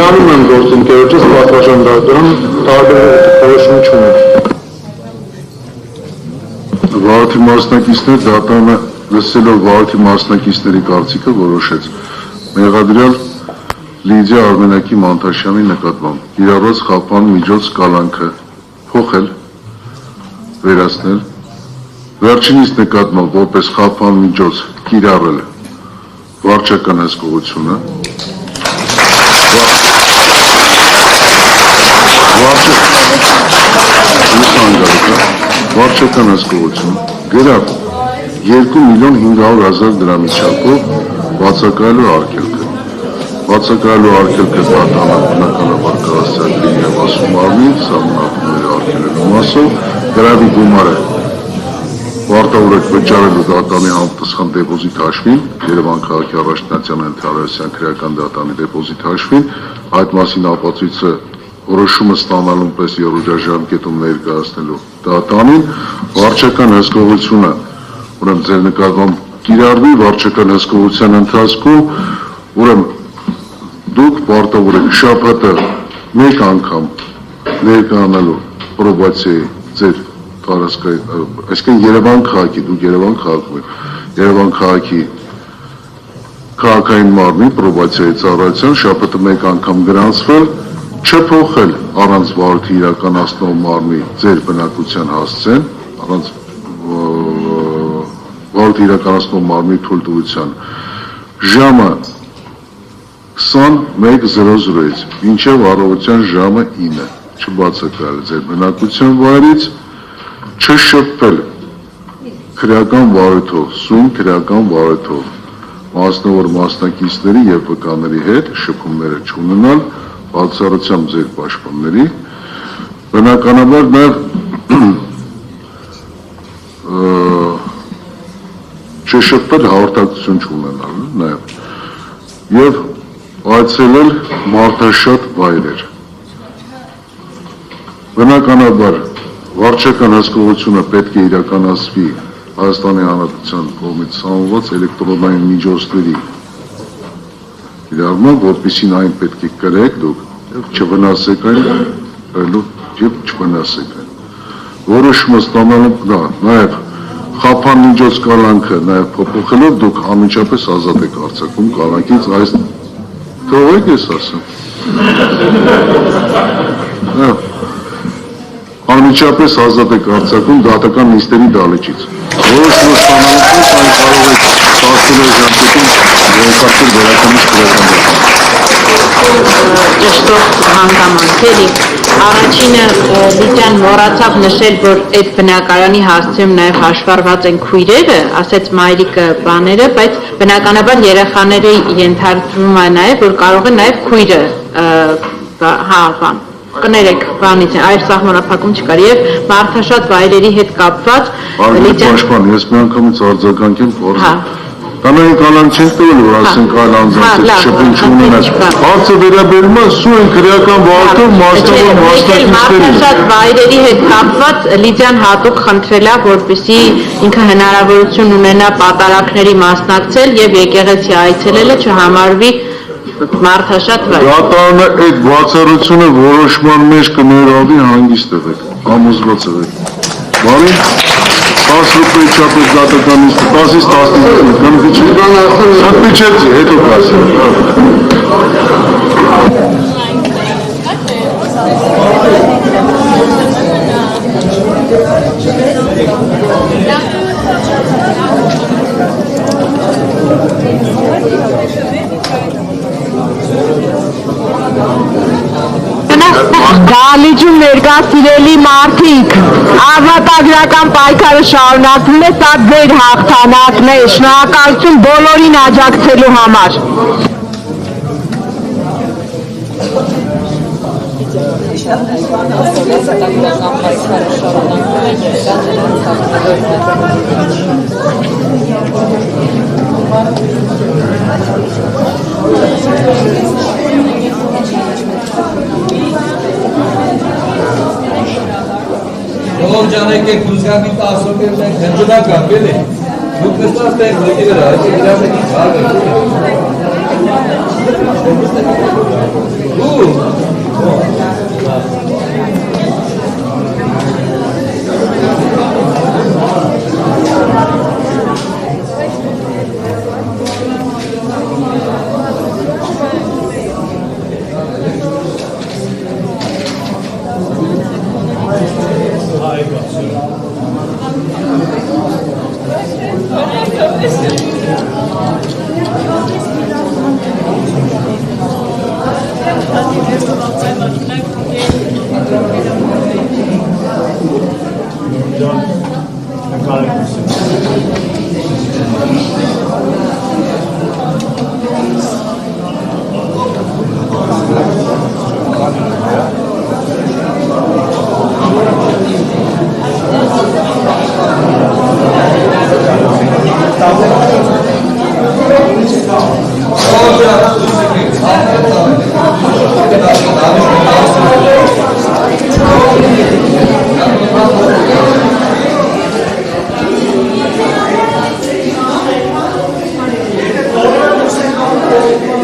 Միանում եմ գործընկերոջս պատվաճանական տարբեր որոշում չունեմ։ Վարորդի մասնակիցներ դատանը լսելով վարորդի մասնակիցների կարծիքը որոշեց մեղադրյալ Լիդիա Արմենակի Մանտաշյանի նկատմամբ կիրառված խափան միջոց կալանքը փոխել, վերացնել, վերջինիս նկատմամբ որպես խափան միջոց կիրառել վարչական հսկողությունը, վարչական հսկողություն, գրավ 2.500.000 դրամի չափով բացակայելու արգելքը։ Բացակայելու արգելքը դատանը բնականաբար կհասցրել եւ ասում արմի սահմանափակումների արգելելու մասով գրավի գումարը Վարտավորեք վճարելու դատանի համապատասխան դեպոզիտ հաշվին, Երևան քաղաքի առաջնահերթյան Թարասյան քրեական դատանի դեպոզիտ հաշվին, այդ մասին ապացույցը որոշումը ստանալուն պես երրորդաժամկետում ներկայացնելու դատանին, վարչական հսկողությունը, ուրեմն ձեր նկատմամբ կիրառվի վարչական հսկողության ընթացքում, ուրեմն դուք պարտավոր եք շաբաթը մեկ անգամ ներկայանալու պրոբացիայի ձեր տարածքային, այսինքն Երևան քաղաքի, դուք Երևան քաղաքում եք, Երևան քաղաքի քաղաքային մարմնի պրոբացիայի ծառայության շաբաթը մեկ անգամ գրանցվել, չփոխել առանց վարորդի իրականացնող մարմնի ձեր բնակության հասցեն, առանց վարորդի իրականացնող մարմնի թույլտվության ժամը 21:00-ից մինչև առավոտյան ժամը 9 չբացակայել ձեր բնակության վայրից, չշփվել քրեական վարույթով, սույն քրեական վարույթով մասնավոր մասնակիցների եւ վկաների հետ շփումները չունենալ բացառությամբ ձեր պաշտպանների, բնականաբար նաեւ չշփվել հաղորդակցություն չունենալ նաեւ եւ այցելել մարդաշատ վայրեր։ Բնականաբար վարչական հսկողությունը պետք է իրականացվի Հայաստանի Հանրապետության կողմից սահմանված էլեկտրոնային միջոցների իրավունք, որպեսզի այն պետք է կրեք դուք եւ չվնասեք այն, եւ չվնասեք այն։ Որոշումը ստանալու նաեւ խափան միջոց կալանքը նաեւ փոփոխելով դուք անմիջապես ազատ եք արձակում կալանքից այս թողեք ես ասեմ։ Անմիջապես ազատ եք արձակում դատական նիստերի դալիճից։ Որոշումը ստանալուց այն կարող եք 10 ժամկետում վերականգնել Ճշտով հանգամանքերի առաջինը Լիդիան մոռացավ նշել, որ այդ բնակարանի հասցեում նաև հաշվառված են քույրերը, ասեց մայրիկը բաները, բայց բնականաբար երեխաների ենթադրվում է նաև, որ կարող է նաև քույրը կներեք բանից այլ սահմանափակում չկար եւ մարդաշատ վայրերի հետ կապված Լիդիան ես մի անգամից արձագանքեմ Կանային կանան չենք տվել, որ ասենք այլ անձանց շփում չունենաք։ Հարցը վերաբերում է սույն քրեական վարորդով մասնավոր մասնակիցներին։ Մարդաշատ վայրերի հետ կապված Լիդիան հատուկ խնդրել է, որպեսզի ինքը հնարավորություն ունենա պատարակների մասնակցել եւ եկեղեցի այցելելը չհամարվի մարդաշատ վայր։ Դատարանը այդ բացառությունը որոշման մեջ կներառվի հանգիստ եղեք, ամուսնված եղեք։ Բարի 10 ռուպեի չափով դատականից 10-ից 15 կնվիճի, հետո կասի։ Դալիճում ներկա սիրելի մարդիկ, ազատագրական պայքարը շարունակվում է, սա ձեր հաղթանակն է, շնորհակալություն բոլորին աջակցելու համար։ Բոլոր ջանեք եք ուզգամի 10 րոպե մենք հնջնակ ապել ենք, դուք նստած տեք լոկի վրա, այդ իրավետից հարվ եք։ Thank you.